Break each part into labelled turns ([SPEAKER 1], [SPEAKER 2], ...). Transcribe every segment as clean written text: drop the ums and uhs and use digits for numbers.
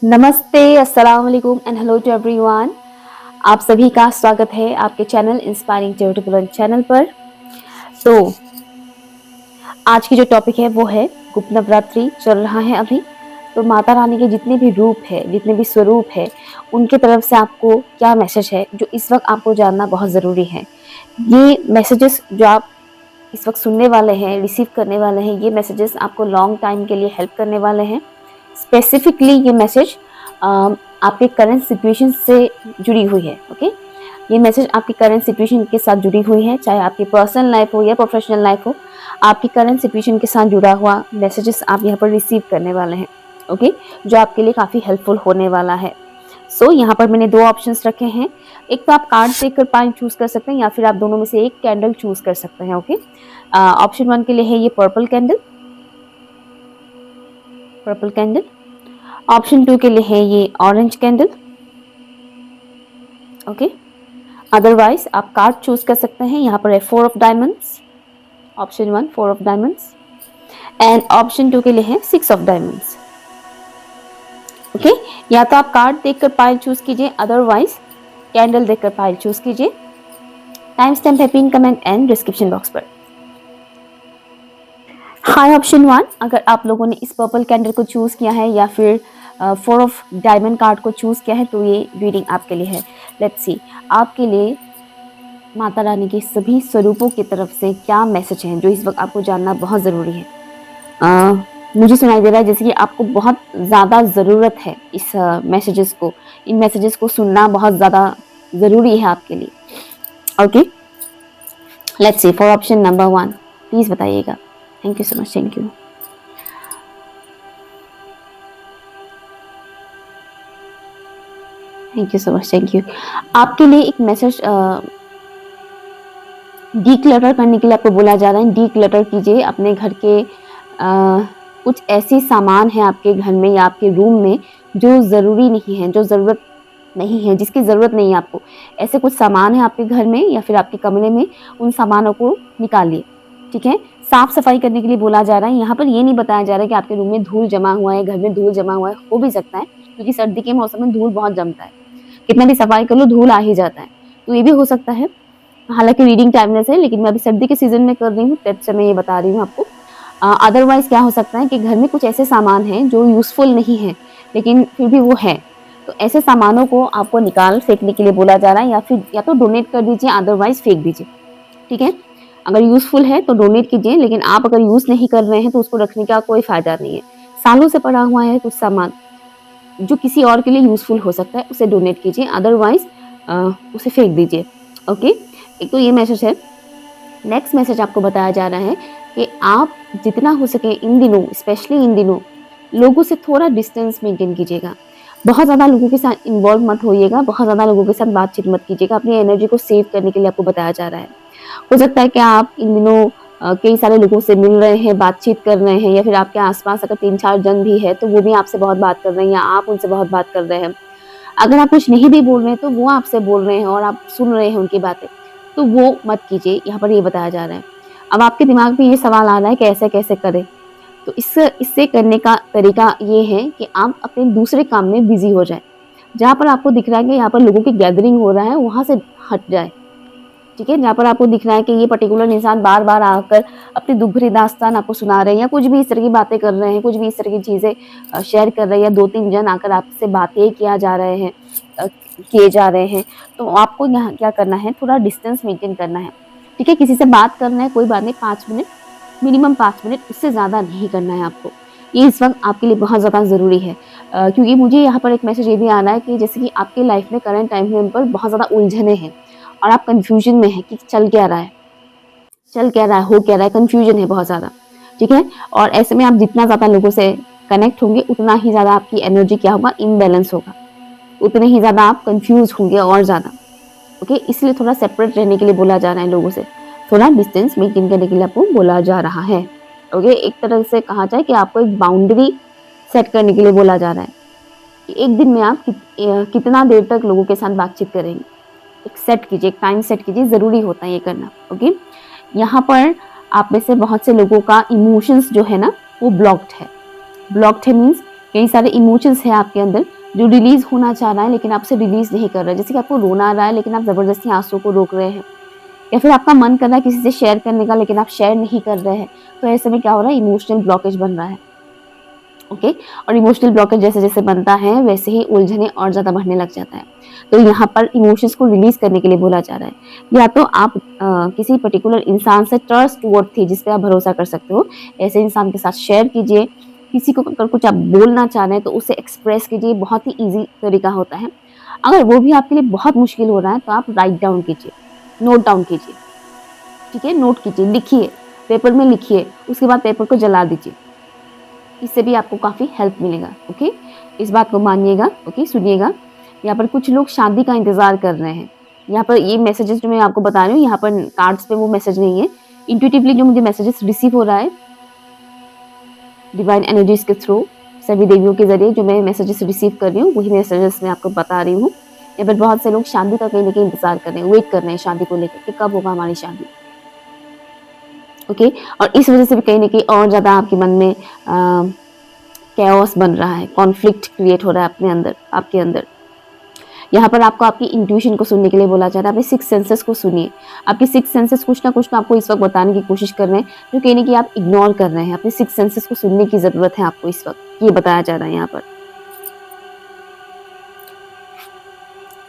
[SPEAKER 1] नमस्ते, अस्सलाम वालेकुम एंड हेलो टू एवरीवन। आप सभी का स्वागत है आपके चैनल इंस्पायरिंग टेरिटोरियल चैनल पर। तो आज की जो टॉपिक है वो है गुप्त नवरात्रि चल रहा है अभी। तो माता रानी के जितने भी रूप है, जितने भी स्वरूप है, उनके तरफ से आपको क्या मैसेज है जो इस वक्त आपको जानना बहुत ज़रूरी है। ये मैसेजेस जो आप इस वक्त सुनने वाले हैं, रिसीव करने वाले हैं, ये मैसेजेस आपको लॉन्ग टाइम के लिए हेल्प करने वाले हैं। स्पेसिफिकली ये मैसेज आपके करंट सिचुएशन से जुड़ी हुई है। ओके, ये मैसेज आपकी करंट सिचुएशन के साथ जुड़ी हुई है, चाहे आपकी पर्सनल लाइफ हो या प्रोफेशनल लाइफ हो, आपकी करंट सिचुएशन के साथ जुड़ा हुआ मैसेजेस आप यहाँ पर रिसीव करने वाले हैं। ओके, जो आपके लिए काफ़ी हेल्पफुल होने वाला है। सो यहाँ पर मैंने दो ऑप्शंस रखे हैं। एक तो आप कार्ड देखकर पॉइंट चूज कर सकते हैं या फिर आप दोनों में से एक कैंडल चूज कर सकते हैं। ओके, ऑप्शन 1 के लिए है ये purple candle, purple candle. Option 2 के लिए है ये ऑरेंज कैंडल। ओके, अदरवाइज आप कार्ड चूज कर सकते हैं। यहाँ पर है 4 of diamonds, option 1 4 of diamonds, and option 2 के लिए है 6 ऑफ डायमंड्स। ओके, या तो आप कार्ड देखकर पाइल चूज कीजिए, अदरवाइज कैंडल देखकर पाइल चूज कीजिए। टाइम स्टैम्प है pin comment and description box पर। हाई ऑप्शन 1, अगर आप लोगों ने इस पर्पल कैंडल को चूज किया है या फिर 4 ऑफ डायमंड कार्ड को चूज किया है तो ये रीडिंग आपके लिए है। लेट्स सी आपके लिए माता रानी के सभी स्वरूपों की तरफ से क्या मैसेज है जो इस वक्त आपको जानना बहुत ज़रूरी है। मुझे सुनाई दे रहा है जैसे कि आपको बहुत ज़्यादा ज़रूरत है इस मैसेजेस को, इन मैसेजेस को सुनना बहुत ज़्यादा ज़रूरी है आपके लिए। Okay, let's see for option number 1, please बताइएगा। Thank you so much, thank you. Thank you so much, thank you. आपके लिए एक मैसेज डीक्लटर करने के लिए आपको बोला जा रहा है। डीक्लटर कीजिए अपने घर के कुछ ऐसे सामान हैं आपके घर में या आपके रूम में जो ज़रूरी नहीं है, जो ज़रूरत नहीं है, जिसकी ज़रूरत नहीं है आपको। ऐसे कुछ सामान है आपके घर में या फिर आपके कमरे में, उन सामानों को निकालिए। ठीक है, साफ सफाई करने के लिए बोला जा रहा है। यहाँ पर ये नहीं बताया जा रहा है कि आपके रूम में धूल जमा हुआ है, घर में धूल जमा हुआ है। हो भी सकता है क्योंकि सर्दी के मौसम में धूल बहुत जमता है, कितना भी सफाई कर लो धूल आ ही जाता है, तो ये भी हो सकता है। हालांकि रीडिंग टाइमलेस है, लेकिन मैं अभी सर्दी के सीजन में कर रही हूँ, तब से मैं ये बता रही हूँ आपको। अदरवाइज क्या हो सकता है कि घर में कुछ ऐसे सामान हैं जो यूजफुल नहीं है लेकिन फिर भी वो है, तो ऐसे सामानों को आपको निकाल फेंकने के लिए बोला जा रहा है, या फिर या तो डोनेट कर दीजिए, अदरवाइज फेंक दीजिए। ठीक है, अगर यूजफुल है तो डोनेट कीजिए, लेकिन आप अगर यूज नहीं कर रहे हैं तो उसको रखने का कोई फायदा नहीं है। सालों से पड़ा हुआ है कुछ सामान जो किसी और के लिए यूजफुल हो सकता है, उसे डोनेट कीजिए, अदरवाइज उसे फेंक दीजिए। ओके, एक तो ये मैसेज है। नेक्स्ट मैसेज आपको बताया जा रहा है कि आप जितना हो सके इन दिनों, स्पेशली इन दिनों, लोगों से थोड़ा डिस्टेंस मेंटेन कीजिएगा। बहुत ज़्यादा लोगों के साथ इन्वॉल्व मत होइएगा, बहुत ज़्यादा लोगों के साथ बातचीत मत कीजिएगा। अपनी एनर्जी को सेव करने के लिए आपको बताया जा रहा है। हो सकता है कि आप इन दिनों कई सारे लोगों से मिल रहे हैं, बातचीत कर रहे हैं, या फिर आपके आसपास अगर 3-4 जन भी है तो वो भी आपसे बहुत बात कर रहे हैं या आप उनसे बहुत बात कर रहे हैं। अगर आप कुछ नहीं भी बोल रहे हैं तो वो आपसे बोल रहे हैं और आप सुन रहे हैं उनकी बातें, तो वो मत कीजिए, यहाँ पर ये बताया जा रहा है। अब आपके दिमाग में ये सवाल आ रहा है कि ऐसे कैसे करें, तो इससे करने का तरीका ये है कि आप अपने दूसरे काम में बिजी हो जाए। जहाँ पर आपको दिख रहा है कि यहाँ पर लोगों की गैदरिंग हो रहा है, वहाँ से हट जाए। ठीक है, जहाँ पर आपको दिख रहा है कि ये पर्टिकुलर इंसान बार बार आकर अपनी दुख भरी दास्तान आपको सुना रहे हैं या कुछ भी इस तरह की बातें कर रहे हैं, कुछ भी इस तरह की चीज़ें शेयर कर रहे हैं, या 2-3 जन आकर आपसे बातें किए जा रहे हैं, तो आपको यहाँ क्या करना है, थोड़ा डिस्टेंस मेंटेन करना है। ठीक है, किसी से बात करना है, कोई बात नहीं, 5 मिनट, मिनिमम 5 मिनट, उससे ज़्यादा नहीं करना है आपको। ये इस वक्त आपके लिए बहुत ज़्यादा ज़रूरी है, क्योंकि मुझे यहाँ पर एक मैसेज ये भी आ रहा है कि जैसे कि आपकी लाइफ में करंट टाइम में पर बहुत ज़्यादा उलझने हैं और आप कंफ्यूजन में हैं कि चल क्या रहा है, हो क्या रहा है, कंफ्यूजन है बहुत ज़्यादा। ठीक है, और ऐसे में आप जितना ज़्यादा लोगों से कनेक्ट होंगे उतना ही ज़्यादा आपकी एनर्जी क्या होगा, इम्बैलेंस होगा, उतने ही ज़्यादा आप कंफ्यूज होंगे और ज़्यादा। ओके, इसलिए थोड़ा सेपरेट रहने के लिए बोला जा रहा है, लोगों से थोड़ा डिस्टेंस मेंटेन करने के लिए आपको बोला जा रहा है। ओके, एक तरह से कहा जाए कि आपको एक बाउंड्री सेट करने के लिए बोला जा रहा है कि एक दिन में आप कितना देर तक लोगों के साथ बातचीत करेंगे। एक सेट कीजिए, एक टाइम सेट कीजिए, ज़रूरी होता है ये करना। ओके, यहाँ पर आप में से बहुत से लोगों का इमोशंस जो है ना वो ब्लॉक्ड है मीन्स कई सारे इमोशंस है आपके अंदर जो रिलीज़ होना चाह रहा है लेकिन आपसे रिलीज़ नहीं कर रहा है। जैसे कि आपको रोना आ रहा है लेकिन आप ज़बरदस्ती आँसू को रोक रहे हैं, या फिर आपका मन कर रहा है किसी से शेयर करने का लेकिन आप शेयर नहीं कर रहे हैं। तो ऐसे में क्या हो रहा है, इमोशनल ब्लॉकेज बन रहा है। ओके, और इमोशनल ब्लॉकेज जैसे-जैसे बनता है वैसे ही उलझने और ज़्यादा बढ़ने लग जाता है। तो यहाँ पर इमोशंस को रिलीज़ करने के लिए बोला जा रहा है। या तो आप किसी पर्टिकुलर इंसान से ट्रस्टवर्थी जिस पे आप भरोसा कर सकते हो, ऐसे इंसान के साथ शेयर कीजिए। किसी को अगर कुछ आप बोलना चाह रहे हैं तो उसे एक्सप्रेस कीजिए, बहुत ही ईज़ी तरीका होता है। अगर वो भी आपके लिए बहुत मुश्किल हो रहा है तो आप राइट डाउन कीजिए, नोट डाउन कीजिए, ठीक है? नोट कीजिए, लिखिए, पेपर में लिखिए, उसके बाद पेपर को जला दीजिए। इससे भी आपको काफ़ी हेल्प मिलेगा। ओके, इस बात को मानिएगा। ओके, सुनिएगा। यहाँ पर कुछ लोग शादी का इंतज़ार कर रहे हैं। यहाँ पर ये मैसेजेस जो मैं आपको बता रही हूँ, यहाँ पर कार्ड्स पे वो मैसेज नहीं है। इंट्यूटिवली जो मुझे मैसेजेस रिसीव हो रहा है डिवाइन एनर्जीज के थ्रू, सभी देवियों के ज़रिए जो मैं मैसेजेस रिसीव कर रही हूँ, वही मैसेजेस मैं आपको बता रही हूँ। यहाँ पर बहुत से लोग शादी का कहीं न कहीं इंतज़ार कर रहे हैं, वेट कर रहे हैं शादी को लेकर कि कब होगा हमारी शादी। ओके, और इस वज़ह से भी कहीं न कहीं और ज़्यादा आपके मन में कैओस बन रहा है, कॉन्फ्लिक्ट क्रिएट हो रहा है अपने अंदर, आपके अंदर। यहाँ पर आपको आपकी इंट्यूशन को सुनने के लिए बोला जा रहा है। अपने सिक्स सेंसेस को सुनिए। आपके सिक्स सेंसेस कुछ ना कुछ तो आपको इस वक्त बताने की कोशिश कर रहे हैं, जो कहीं न कहीं आप इग्नोर कर रहे हैं। अपने सिक्स सेंसेस को सुनने की ज़रूरत है आपको इस वक्त, ये बताया जा रहा है यहाँ पर।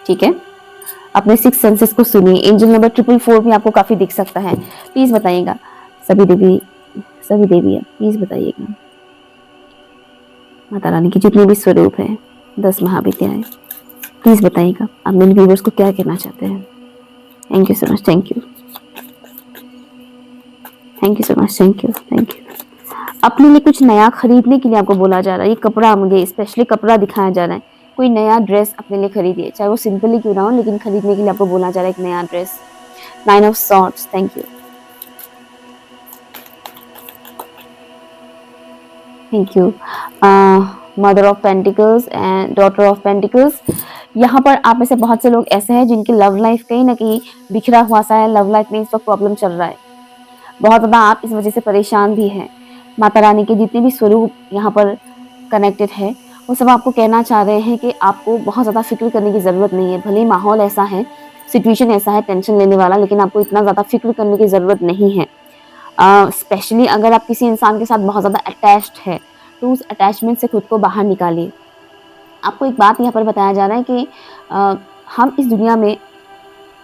[SPEAKER 1] ठीक है? अपने सिक्स सेंसेस को सुनिए। एंजल नंबर 444 भी आपको काफ़ी दिख सकता है। प्लीज़ बताइएगा, सभी देवी प्लीज़ बताइएगा। माता रानी की जितने भी स्वरूप हैं, 10 महाविद्याएँ, प्लीज़ बताइएगा आप मेरे व्यूवर्स को क्या कहना चाहते हैं। Thank you so much, thank you so much, thank you. अपने लिए कुछ नया खरीदने के लिए आपको बोला जा रहा है। ये कपड़ा, मुझे स्पेशली कपड़ा दिखाया जा रहा है। कोई नया ड्रेस अपने लिए खरीदिए, चाहे वो सिंपल ही क्यों ना हो, लेकिन खरीदने के लिए आपको बोला जा रहा है एक नया dress. 9 of swords, thank you. Mother of pentacles and daughter of pentacles. यहाँ पर आप में से बहुत से लोग ऐसे हैं जिनकी लव लाइफ कहीं ना कहीं बिखरा हुआ सा है। लव लाइफ में इस वक्त प्रॉब्लम चल रहा है, बहुत ज़्यादा आप इस वजह से परेशान भी हैं। माता रानी के जितने भी स्वरूप यहाँ पर कनेक्टेड है, वो सब आपको कहना चाह रहे हैं कि आपको बहुत ज़्यादा फिक्र करने की ज़रूरत नहीं है। भले ही माहौल ऐसा है, सिचुएशन ऐसा है टेंशन लेने वाला, लेकिन आपको इतना ज़्यादा फिक्र करने की ज़रूरत नहीं है। स्पेशली अगर आप किसी इंसान के साथ बहुत ज़्यादा अटैच्ड है तो उस अटैचमेंट से खुद को बाहर निकालिए। आपको एक बात यहाँ पर बताया जा रहा है कि हम इस दुनिया में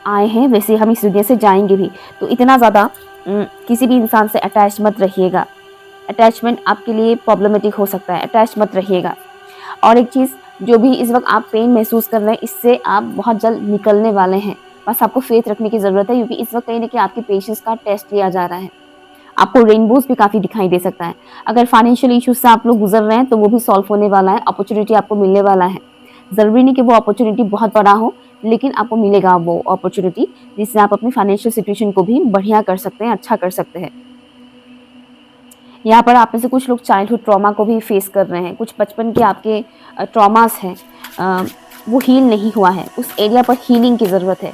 [SPEAKER 1] आए हैं, वैसे हम इस दुनिया से जाएंगे भी। तो इतना ज़्यादा किसी भी इंसान से अटैच मत रहिएगा। अटैचमेंट आपके लिए प्रॉब्लमेटिक हो सकता है, अटैच मत रहिएगा। और एक चीज़, जो भी इस वक्त आप पेन महसूस कर रहे हैं, इससे आप बहुत जल्द निकलने वाले हैं। बस आपको फेथ रखने की ज़रूरत है, क्योंकि इस वक्त कहीं ना कहीं आपकी पेशेंस का टेस्ट लिया जा रहा है। आपको रेनबोज भी काफ़ी दिखाई दे सकता है। अगर फाइनेंशियल इश्यूज से आप लोग गुजर रहे हैं तो वो भी सॉल्व होने वाला है, अपॉर्चुनिटी आपको मिलने वाला है। ज़रूरी नहीं कि वो अपॉर्चुनिटी बहुत बड़ा हो, लेकिन आपको मिलेगा वो अपॉर्चुनिटी जिससे आप अपनी फाइनेंशियल सिचुएशन को भी बढ़िया कर सकते हैं, अच्छा कर सकते हैं। यहाँ पर आप में से कुछ लोग चाइल्डहुड ट्रॉमा को भी फेस कर रहे हैं। कुछ बचपन के आपके ट्रॉमास हैं, वो हील नहीं हुआ है, उस एरिया पर हीलिंग की ज़रूरत है।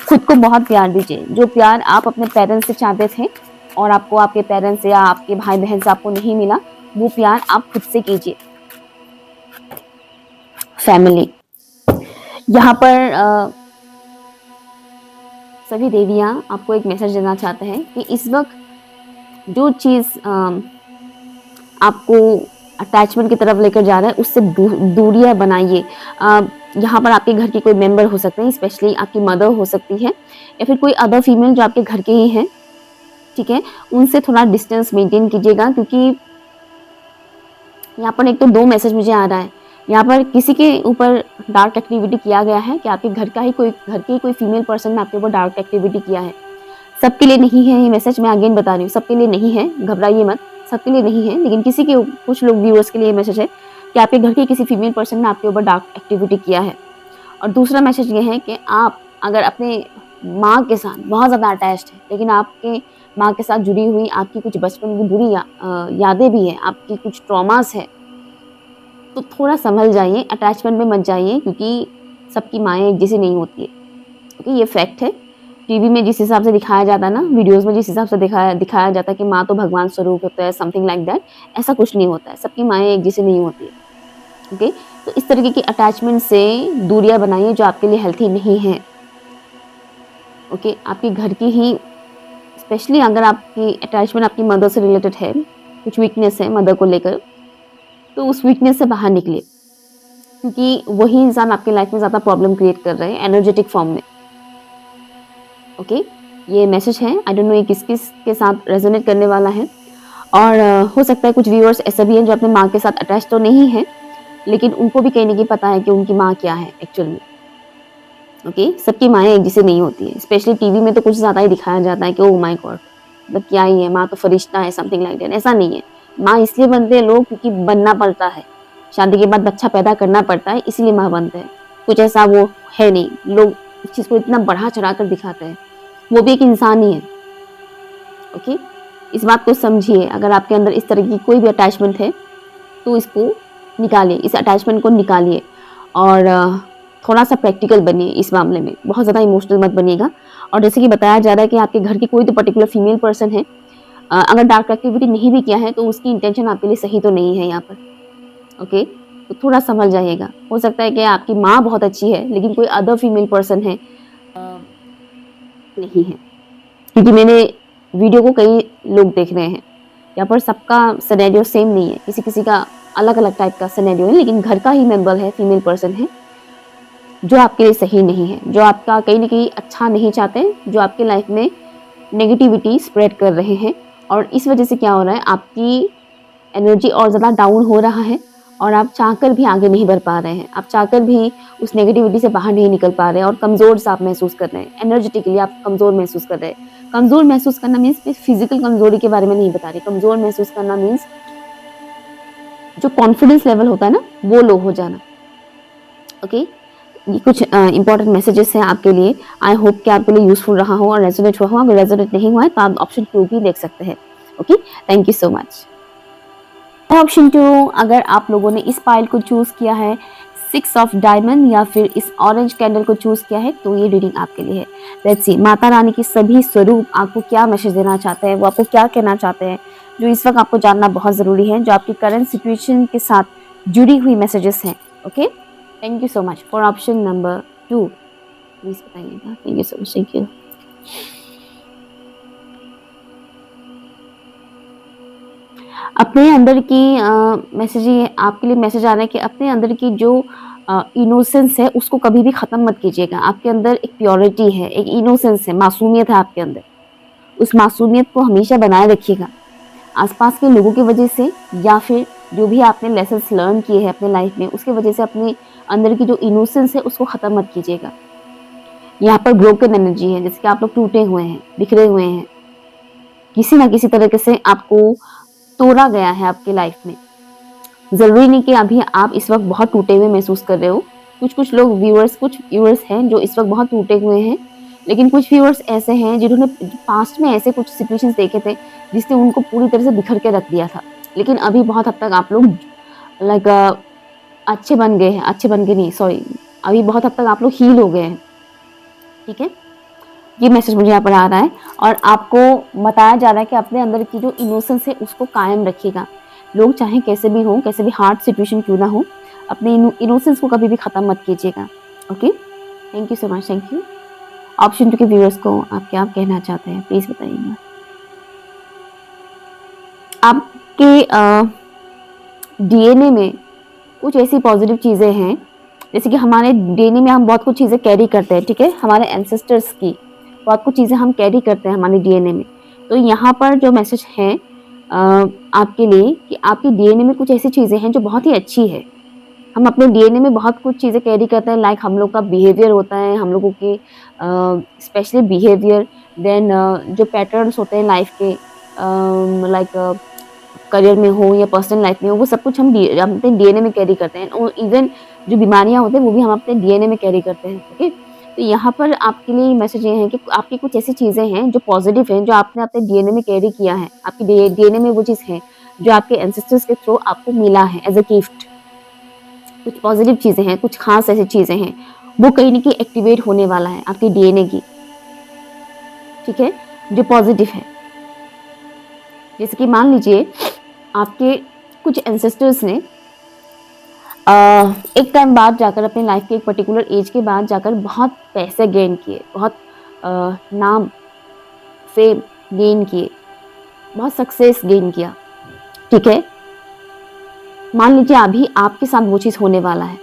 [SPEAKER 1] खुद को बहुत प्यार दीजिए। जो प्यार आप अपने पेरेंट्स से चाहते थे और आपको आपके पेरेंट्स या आपके भाई बहन से आपको नहीं मिला, वो प्यार आप खुद से कीजिए। फैमिली, यहाँ पर सभी देवियाँ आपको एक मैसेज देना चाहते हैं कि इस वक्त जो चीज़ आपको अटैचमेंट की तरफ लेकर जा रहा है, उससे दूरियां बनाइए। यहाँ पर आपके घर के कोई मेंबर हो सकते हैं, स्पेशली आपकी मदर हो सकती है, या फिर कोई अदर फीमेल जो आपके घर के ही हैं, ठीक है, उनसे थोड़ा डिस्टेंस मेंटेन कीजिएगा। क्योंकि यहाँ पर एक तो 2 मैसेज मुझे आ रहा है। यहाँ पर किसी के ऊपर डार्क एक्टिविटी किया गया है कि आपके घर की कोई फीमेल पर्सन ने आपके ऊपर डार्क एक्टिविटी किया है। सबके लिए नहीं है ये मैसेज, मैं अगेन बता रही हूँ, सबके लिए नहीं है, घबराइए मत, सबके लिए नहीं है। लेकिन कुछ लोग व्यूअर्स के लिए मैसेज है कि आपके घर के किसी फीमेल पर्सन ने आपके ऊपर डार्क एक्टिविटी किया है। और दूसरा मैसेज ये है कि आप अगर अपने माँ के साथ बहुत ज़्यादा अटैच्ड है, लेकिन आपके माँ के साथ जुड़ी हुई आपकी कुछ बचपन की बुरी यादें भी हैं, आपकी कुछ ट्रॉमास है, तो थोड़ा संभल जाइए, अटैचमेंट में मत जाइए। क्योंकि सबकी माएँ एक जैसी नहीं होती है, क्योंकि ये फैक्ट है। टीवी में जिस हिसाब से दिखाया जाता है ना, वीडियोस में जिस हिसाब से दिखाया जाता है कि माँ तो भगवान स्वरूप होता है, समथिंग लाइक दैट, ऐसा कुछ नहीं होता है। सबकी माएँ एक जैसी नहीं होती है। ओके, तो इस तरीके की अटैचमेंट से दूरियां बनाइए जो आपके लिए हेल्थी नहीं है। ओके, आपके घर की ही, स्पेशली अगर आपकी अटैचमेंट आपकी मदर से रिलेटेड है, कुछ वीकनेस है मदर को लेकर, तो उस वीकनेस से बाहर निकलिए, क्योंकि वही इंसान आपके लाइफ में ज़्यादा प्रॉब्लम क्रिएट कर रहे हैं एनर्जेटिक फॉर्म में। ओके, ये मैसेज है, आई डोंट नो ये किस किस के साथ रेजोनेट करने वाला है। और हो सकता है कुछ व्यूअर्स ऐसे भी हैं जो अपने माँ के साथ अटैच तो नहीं है, लेकिन उनको भी कहीं ना कहीं पता है कि उनकी माँ क्या है एक्चुअल में। ओके, सबकी माएँ एक जैसी नहीं होती है, स्पेशली टीवी में तो कुछ ज़्यादा ही दिखाया जाता है कि ओह माय गॉड, मतलब क्या ही है, माँ तो फरिश्ता है, समथिंग लाइक दैट। ऐसा नहीं है। माँ इसलिए बनते हैं लोग क्योंकि बनना पड़ता है, शादी के बाद बच्चा पैदा करना पड़ता है, इसीलिए माँ बनते हैं। कुछ ऐसा वो है नहीं, लोग इस चीज़ को इतना बढ़ा चढ़ा कर दिखाते हैं। वो भी एक इंसान ही है। ओके, इस बात को समझिए। अगर आपके अंदर इस तरह की कोई भी अटैचमेंट है तो इसको निकालिए, इस अटैचमेंट को निकालिए और थोड़ा सा प्रैक्टिकल बनिए इस मामले में, बहुत ज़्यादा इमोशनल मत बनिएगा। और जैसे कि बताया जा रहा है कि आपके घर की कोई तो पर्टिकुलर फीमेल पर्सन है, अगर डार्क एक्टिविटी नहीं भी किया है तो उसकी इंटेंशन आपके लिए सही तो नहीं है यहाँ पर। ओके, तो थोड़ा समझ जाइएगा। हो सकता है कि आपकी माँ बहुत अच्छी है लेकिन कोई अदर फीमेल पर्सन है नहीं है, क्योंकि मैंने वीडियो को कई लोग देख रहे हैं, यहाँ पर सबका सिनेरियो सेम नहीं है, किसी किसी का अलग अलग टाइप का सिनेरियो है, लेकिन घर का ही मेंबर है, फीमेल पर्सन है जो आपके लिए सही नहीं है, जो आपका कहीं ना कहीं अच्छा नहीं चाहते, जो आपके लाइफ में नेगेटिविटी स्प्रेड कर रहे हैं। और इस वजह से क्या हो रहा है, आपकी एनर्जी और ज़्यादा डाउन हो रहा है और आप चाहकर भी आगे नहीं बढ़ पा रहे हैं, आप चाहकर भी उस नेगेटिविटी से बाहर नहीं निकल पा रहे हैं और कमज़ोर सा आप महसूस कर रहे हैं, एनर्जेटिकली आप कमज़ोर महसूस कर रहे हैं। कमज़ोर महसूस करना मीन्स फिजिकल कमज़ोरी के बारे में नहीं बता रही, कमज़ोर महसूस करना मीन्स जो कॉन्फिडेंस लेवल होता है ना, वो लो हो जाना। ओके, ये कुछ इंपॉर्टेंट मैसेजेस हैं आपके लिए। आई होप कि आपके लिए यूजफुल रहा हो और रेजोनेट हुआ हो। अगर रेजोनेट नहीं हुआ है तो आप ऑप्शन 2 भी देख सकते हैं। Okay, thank you so much. Option 2, अगर आप लोगों ने इस पाइल को चूज किया है, 6 ऑफ डायमंड या फिर इस ऑरेंज कैंडल को चूज किया है, तो ये रीडिंग आपके लिए है। लेट्स सी, माता रानी के सभी स्वरूप आपको क्या मैसेज देना चाहते हैं, वो आपको क्या कहना चाहते हैं, जो इस वक्त आपको जानना बहुत जरूरी है, जो आपकी करंट सिचुएशन के साथ जुड़ी हुई मैसेजेस हैं। Okay, thank you so much for option number 2। Please बताइएगा। Thank you so much. Thank you. अपने अंदर की मैसेज, आपके लिए मैसेज आ रहा है कि अपने अंदर की जो इनोसेंस है उसको कभी भी ख़त्म मत कीजिएगा। आपके अंदर एक प्योरिटी है, एक इनोसेंस है, मासूमियत है आपके अंदर। उस मासूमियत को हमेशा बनाए रखिएगा, आसपास के लोगों की वजह से या फिर जो भी आपने लेसन्स लर्न किए हैं अपने लाइफ में उसके वजह से अपने अंदर की जो इनोसेंस है उसको ख़त्म मत कीजिएगा। यहाँ पर ब्रोकन एनर्जी है, जैसे कि आप लोग टूटे हुए हैं, बिखरे हुए हैं, किसी ना किसी तरीके से आपको तोड़ा गया है आपके लाइफ में। जरूरी नहीं कि अभी आप इस वक्त बहुत टूटे हुए महसूस कर रहे हो। कुछ लोग व्यूअर्स, कुछ व्यूअर्स हैं जो इस वक्त बहुत टूटे हुए हैं, लेकिन कुछ व्यूअर्स ऐसे हैं जिन्होंने पास्ट में ऐसे कुछ सिचुएशंस देखे थे जिसने उनको पूरी तरह से बिखर के रख दिया था, लेकिन अभी बहुत हद तक आप लोग लाइक अच्छे बन गए हैं, अच्छे बन गए नहीं, सॉरी, अभी बहुत हद तक आप लोग हील हो गए हैं। ठीक है, ये मैसेज मुझे यहाँ पर आ रहा है और आपको बताया जा रहा है कि अपने अंदर की जो इनोसेंस है उसको कायम रखिएगा। लोग चाहे कैसे भी हो, कैसे भी हार्ड सिचुएशन क्यों ना हो, अपने इनोसेंस को कभी भी ख़त्म मत कीजिएगा। Okay, thank you so much. Thank you. Option 2 के व्यूअर्स को आप क्या कहना चाहते हैं, प्लीज़ बताइएगा। आपके डीएनए में कुछ ऐसी पॉजिटिव चीज़ें हैं, जैसे कि हमारे डीएनए में हम बहुत कुछ चीज़ें कैरी करते हैं। ठीक है, हमारे एंसेस्टर्स की बहुत कुछ चीज़ें हम कैरी करते हैं हमारे डीएनए में। तो यहाँ पर जो मैसेज है आपके लिए कि आपके डीएनए में कुछ ऐसी चीज़ें हैं जो बहुत ही अच्छी है। हम अपने डीएनए में बहुत कुछ चीज़ें कैरी करते हैं, लाइक हम लोग का बिहेवियर होता है, हम लोगों के स्पेशली बिहेवियर, देन जो पैटर्न्स होते हैं लाइफ के, लाइक करियर में हो या पर्सनल लाइफ में हो, वो सब कुछ हम अपने डीएनए में कैरी करते हैं। और इवन जो बीमारियां होती हैं वो भी हम अपने डीएनए में कैरी करते हैं। ओके, तो यहाँ पर आपके लिए मैसेज ये है कि आपकी कुछ ऐसी चीज़ें हैं जो पॉजिटिव हैं, जो आपने अपने डीएनए में कैरी किया है। आपकी डीएनए में वो चीज़ है जो आपके एंसेस्टर्स के थ्रू आपको मिला है एज अ गिफ्ट। कुछ पॉजिटिव चीज़ें हैं, कुछ खास ऐसी चीज़ें हैं, वो कहीं ना कहीं एक्टिवेट होने वाला है आपके डीएनए की। ठीक है, जो पॉजिटिव है, जैसे कि मान लीजिए आपके कुछ एंसेस्टर्स ने एक टाइम बाद जाकर, अपने लाइफ के एक पर्टिकुलर एज के बाद जाकर बहुत पैसे गेन किए, बहुत नाम फेम गेन किए, बहुत सक्सेस गेन किया, ठीक है। मान लीजिए अभी आपके साथ वो चीज़ होने वाला है,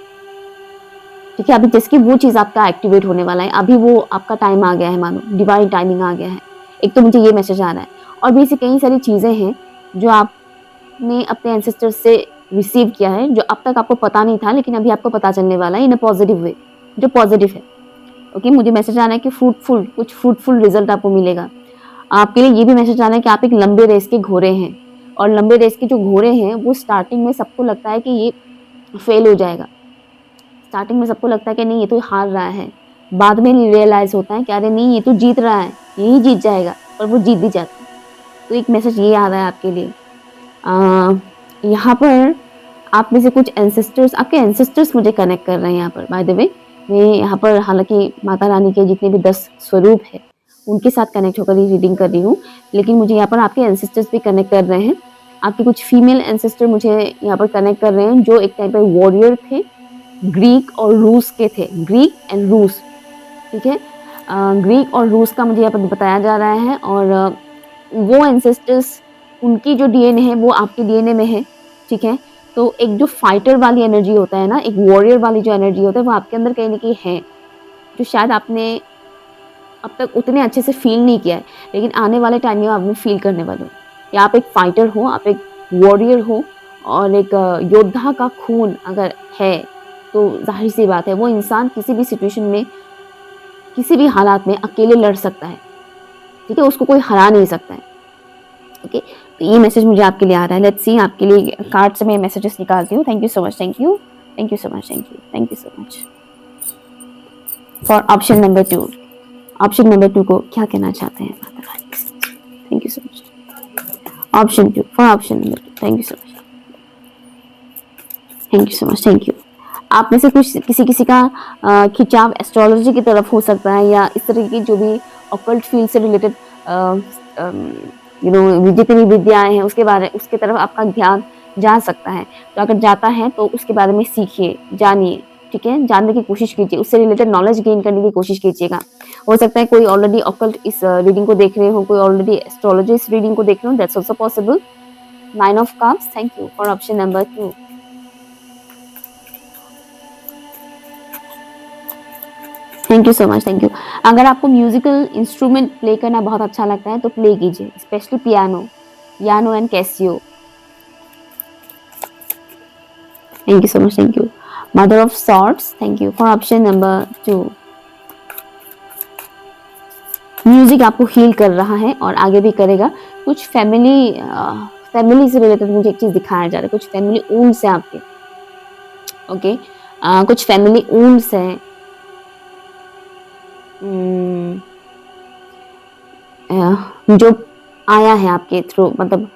[SPEAKER 1] ठीक है। अभी जिसकी वो चीज़ आपका एक्टिवेट होने वाला है, अभी वो आपका टाइम आ गया है, मानो डिवाइन टाइमिंग आ गया है। एक तो मुझे ये मैसेज आ रहा है, और भी ऐसी कई सारी चीज़ें हैं जो आपने अपने एंसेस्टर्स से रिसीव किया है, जो अब तक आपको पता नहीं था, लेकिन अभी आपको पता चलने वाला है इन अ पॉजिटिव वे, जो पॉजिटिव है। ओके, मुझे मैसेज आ रहा है कि कुछ फ्रूटफुल रिजल्ट आपको मिलेगा। आपके लिए ये भी मैसेज आ रहा है कि आप एक लंबे रेस के घोड़े हैं, और लंबे रेस के जो घोड़े हैं वो स्टार्टिंग में सबको लगता है कि ये फेल हो जाएगा, स्टार्टिंग में सबको लगता है कि नहीं ये तो हार रहा है, बाद में रियलाइज होता है कि अरे नहीं ये तो जीत रहा है, यही जीत जाएगा, और वो जीत भी जाता है। तो एक मैसेज ये आ रहा है आपके लिए। यहाँ पर आप में से कुछ एंसेस्टर्स, आपके एंसेस्टर्स मुझे कनेक्ट कर रहे हैं यहाँ पर। बाय द वे, मैं यहाँ पर हालांकि माता रानी के जितने भी 10 स्वरूप है उनके साथ कनेक्ट होकर ही रीडिंग कर रही हूँ, लेकिन मुझे यहाँ पर आपके एंसेस्टर्स भी कनेक्ट कर रहे हैं। आपके कुछ फीमेल एंसेस्टर मुझे यहाँ पर कनेक्ट कर रहे हैं, जो एक टाइम पर वॉरियर थे, ग्रीक और रूस के थे, ग्रीक एंड रूस, ठीक है। ग्रीक और रूस का मुझे यहाँ पर बताया जा रहा है, और वो एंसेस्टर्स, उनकी जो डीएनए है वो आपके डीएनए में है, ठीक है। तो एक जो फाइटर वाली एनर्जी होता है ना, एक वॉरियर वाली जो एनर्जी होता है, वो आपके अंदर कहीं ना कहीं है, जो शायद आपने अब तक उतने अच्छे से फील नहीं किया है, लेकिन आने वाले टाइम में आप फील करने वाले हो। या आप एक फाइटर हो, आप एक वॉरियर हो, और एक योद्धा का खून अगर है तो जाहिर सी बात है वो इंसान किसी भी सिचुएशन में, किसी भी हालात में अकेले लड़ सकता है, ठीक है। उसको कोई हरा नहीं सकता है, ओके। तो ये मैसेज मुझे आपके लिए आ रहा है। लेट्स सी, आपके लिए कार्ड से मैं मैसेजेस निकालती हूँ। Thank you so much, thank you so much, thank you so much for option number 2। Option number 2 को क्या कहना चाहते हैं Mata Rani? Thank you so much. Option 2 for option number 2, thank you so much, thank you so much, thank you. आप में से कुछ किसी का खिंचाव एस्ट्रोलॉजी की तरफ हो सकता है, या इस तरह की जो भी ऑकल्ट फील्ड से रिलेटेड जितनी विद्याएं हैं उसके तरफ आपका ध्यान जा सकता है। तो अगर जाता है तो उसके बारे में सीखिए, जानिए, ठीक है। जानने की कोशिश कीजिए, उससे रिलेटेड नॉलेज गेन करने की कोशिश कीजिएगा। हो सकता है कोई ऑलरेडी ऑकल्ट इस रीडिंग को देख रहे हो, कोई ऑलरेडी एस्ट्रोलॉजी इस रीडिंग को देख रहे हो, that's also possible. 9 of cups, thank you for option number 2। Thank you so much, thank you. अगर आपको म्यूजिकल इंस्ट्रूमेंट प्ले करना बहुत अच्छा लगता है तो प्ले कीजिए, specially piano and Casio. Thank you so much, thank you. Mother of swords, thank you for option number 2। Music आपको हील कर रहा है और आगे भी करेगा। कुछ फैमिली से रिलेटेड मुझे एक चीज दिखाया जा रहा है, कुछ फैमिली ऊंड्स है आपके, ओके। कुछ फैमिली ऊंड्स है, जो आया है आपके थ्रू, मतलब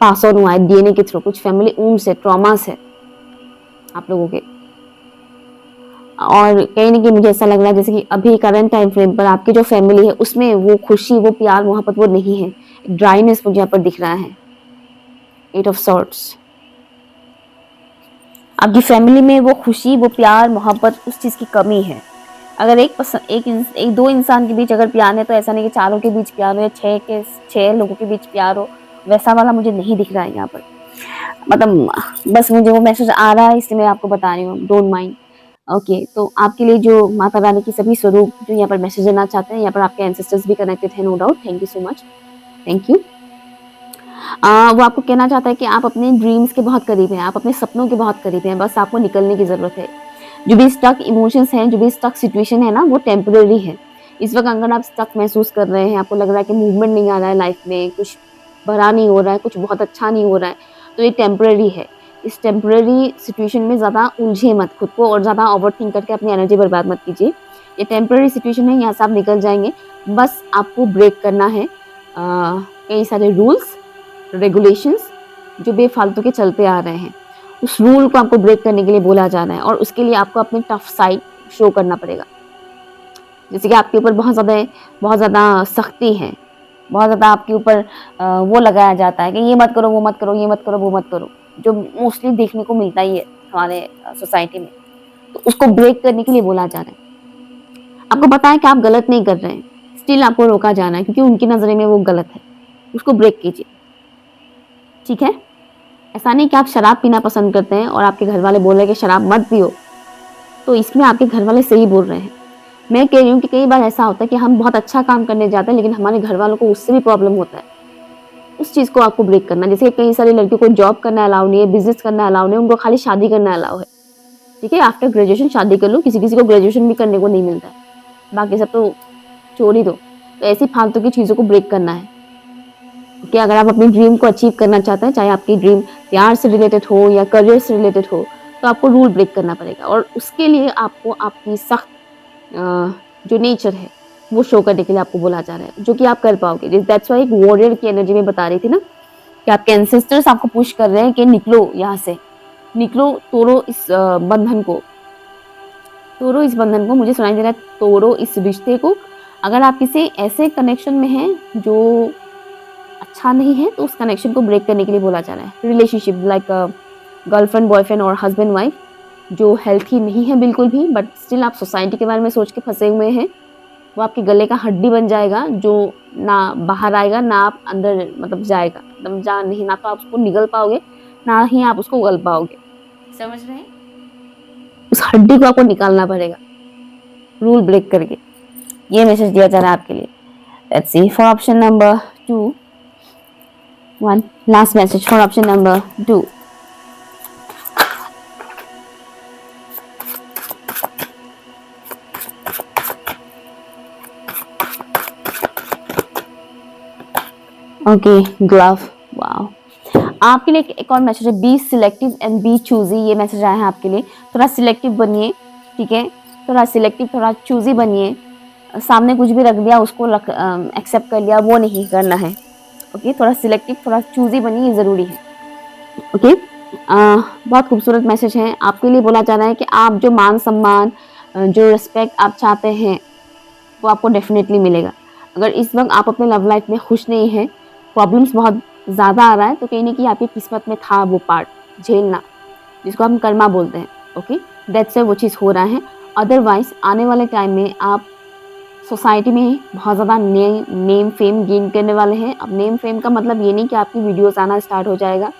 [SPEAKER 1] पास ऑन हुआ है डीएनए के थ्रू। कुछ फैमिली ऊंड्स है, ट्रॉमास है आप लोगों के, और कहीं ना कहीं मुझे ऐसा लग रहा है जैसे कि अभी करंट टाइम फ्रेम पर आपकी जो फैमिली है उसमें वो खुशी, वो प्यार, मोहब्बत वो नहीं है। ड्राइनेस मुझे यहाँ पर दिख रहा है, 8 ऑफ सॉर्ड्स। आपकी फैमिली में वो खुशी, वो प्यार, मोहब्बत, उस चीज की कमी है। अगर एक दो इंसान के बीच अगर प्यार है तो ऐसा नहीं कि चारों के बीच प्यार हो, या 6 लोगों के बीच प्यार हो, वैसा वाला मुझे नहीं दिख रहा है यहाँ पर। मतलब बस मुझे वो मैसेज आ रहा है, इसलिए मैं आपको बता रही हूँ, डोंट माइंड, ओके। तो आपके लिए जो माता रानी की सभी स्वरूप जो यहाँ पर मैसेज देना चाहते हैं, यहाँ पर आपके एंसेस्टर्स भी कनेक्टेड है, no doubt. Thank you so much, thank you. वो आपको कहना चाहता है कि आप अपने ड्रीम्स के बहुत करीब हैं, आप अपने सपनों के बहुत करीब हैं, बस आपको निकलने की जरूरत है। जो भी स्टक इमोशंस हैं, जो भी स्टक सिचुएशन है ना, वो टेम्पररी है। इस वक्त अगर आप स्टक महसूस कर रहे हैं, आपको लग रहा है कि मूवमेंट नहीं आ रहा है लाइफ में, कुछ भरा नहीं हो रहा है, कुछ बहुत अच्छा नहीं हो रहा है, तो ये टेम्पररी है। इस टेम्पररी सिचुएशन में ज़्यादा उलझे मत खुद को, और ज़्यादा ओवर थिंक करके अपनी एनर्जी बर्बाद मत कीजिए। ये टेम्पररी सिचुएशन है, यहाँ से आप निकल जाएंगे। बस आपको ब्रेक करना है कई सारे रूल्स, रेगुलेशंस जो बेफालतू के चलते आ रहे हैं, उस रूल को आपको ब्रेक करने के लिए बोला जा रहा है, और उसके लिए आपको अपनी टफ साइड शो करना पड़ेगा। जैसे कि आपके ऊपर बहुत ज़्यादा सख्ती है, बहुत ज़्यादा आपके ऊपर वो लगाया जाता है कि ये मत करो, वो मत करो, ये मत करो, वो मत करो, जो मोस्टली देखने को मिलता ही है। हमारे सोसाइटी में, तो उसको ब्रेक करने के लिए बोला जा रहा है। आपको पता है कि आप गलत नहीं कर रहे हैं, स्टिल आपको रोका जा रहा है क्योंकि उनकी नज़रें में वो गलत है। उसको ब्रेक कीजिए, ठीक है? ऐसा नहीं कि आप शराब पीना पसंद करते हैं और आपके घर वाले बोल रहे हैं कि शराब मत पियो, तो इसमें आपके घर वाले सही बोल रहे हैं। मैं कह रही हूँ कि कई बार ऐसा होता है कि हम बहुत अच्छा काम करने जाते हैं, लेकिन हमारे घर वालों को उससे भी प्रॉब्लम होता है। उस चीज़ को आपको ब्रेक करना है। जैसे कई सारी लड़कियों को जॉब करना अलाउ नहीं है, बिज़नेस करना अलाउ नहीं है, उनको खाली शादी करना अलाउ है। ठीक है? आफ्टर ग्रेजुएशन शादी कर लो, किसी-किसी को ग्रेजुएशन भी करने को नहीं मिलता है। बाकी सब तो छोड़ ही दो। तो ऐसी फालतू की चीज़ों को ब्रेक करना है। कि अगर आप अपनी ड्रीम को अचीव करना चाहते हैं, चाहे आपकी ड्रीम प्यार से रिलेटेड हो या करियर से रिलेटेड हो, तो आपको रूल ब्रेक करना पड़ेगा और उसके लिए आपको आपकी सख्त जो नेचर है, वो शो करने के लिए आपको बोला जा रहा है, जो कि आप कर पाओगे। दैट्स व्हाई एक वॉरियर की एनर्जी में बता रही थी ना कि आपके एंसेस्टर्स आपको पुश कर रहे हैं कि निकलो यहाँ से, निकलो, तोड़ो इस बंधन को, तोड़ो इस बंधन को। मुझे सुनाई दे रहा है, तोड़ो इस रिश्ते को। अगर आप किसी ऐसे कनेक्शन में हैं जो अच्छा नहीं है, तो उस कनेक्शन को ब्रेक करने के लिए बोला जा रहा है। रिलेशनशिप लाइक गर्लफ्रेंड बॉयफ्रेंड और हस्बैंड वाइफ जो हेल्थी नहीं है बिल्कुल भी, बट स्टिल आप सोसाइटी के बारे में सोच के फंसे हुए हैं, वो आपके गले का हड्डी बन जाएगा जो ना बाहर आएगा ना आप अंदर मतलब जाएगा, मतलब जा नहीं, ना तो आप उसको निगल पाओगे ना ही आप उसको गल पाओगे। समझ रहे हैं? उस हड्डी को आपको निकालना पड़ेगा रूल ब्रेक करके। ये मैसेज दिया जा रहा है आपके लिए। Let's see for option number 2, one last message for option number 2. Okay, glove. Wow, आपके लिए एक और मैसेज है, be selective and be choosy. ये मैसेज आया है आपके लिए। थोड़ा सिलेक्टिव बनिए, ठीक है? थोड़ा सिलेक्टिव, थोड़ा चूजी बनिए। सामने कुछ भी रख दिया उसको एक्सेप्ट कर लिया, वो नहीं करना है। ओके, थोड़ा सिलेक्टिव, थोड़ा चूजी बनिए, ये ज़रूरी है। ओके, बहुत खूबसूरत मैसेज है आपके लिए। बोला जा रहा है कि आप जो मान सम्मान, जो रिस्पेक्ट आप चाहते हैं, वो आपको डेफिनेटली मिलेगा। अगर इस वक्त आप अपने लव लाइफ में खुश नहीं हैं, प्रॉब्लम्स बहुत ज़्यादा आ रहा है, तो कहीं ना कहीं आपकी किस्मत में था वो पार्ट झेलना, जिसको हम कर्मा बोलते हैं। ओके, दैट्स व्हाई वो चीज़ हो रहा है। अदरवाइज आने वाले टाइम में आप सोसाइटी में बहुत ज़्यादा नेम फेम गेन करने वाले हैं। अब नेम फेम का मतलब ये नहीं कि आपकी वीडियोस आना स्टार्ट हो जाएगा,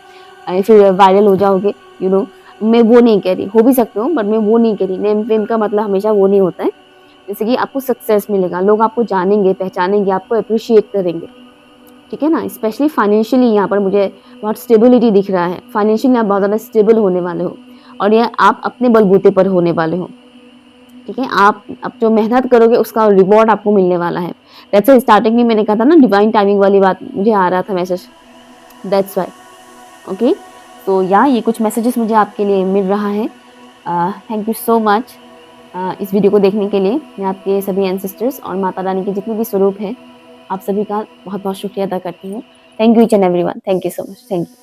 [SPEAKER 1] फिर वायरल हो जाओगे, यू नो। मैं वो नहीं कह रही, हो भी सकते हो, बट मैं वो नहीं कह रही। नेम फेम का मतलब हमेशा वो नहीं होता है। जैसे कि आपको सक्सेस मिलेगा, लोग आपको जानेंगे, पहचानेंगे, आपको अप्रिशिएट करेंगे, ठीक है ना? स्पेशली फाइनेंशियली यहाँ पर मुझे बहुत स्टेबिलिटी दिख रहा है। फाइनेंशियली आप बहुत ज़्यादा स्टेबल होने वाले हो और ये आप अपने बलबूते पर होने वाले हो, ठीक है? आप अब जो मेहनत करोगे उसका रिवॉर्ड आपको मिलने वाला है। दैट्स व्हाई स्टार्टिंग में मैंने कहा था ना, डिवाइन टाइमिंग वाली बात मुझे आ रहा था मैसेज, दैट्स व्हाई। ओके, तो ये कुछ मैसेजेस मुझे आपके लिए मिल रहा है। थैंक यू सो मच इस वीडियो को देखने के लिए। मैं आपके सभी एंसेस्टर्स और माता रानी के जितने भी स्वरूप हैं, आप सभी का बहुत बहुत शुक्रिया अदा करती हूँ। Thank you each and everyone. Thank you so much. Thank you.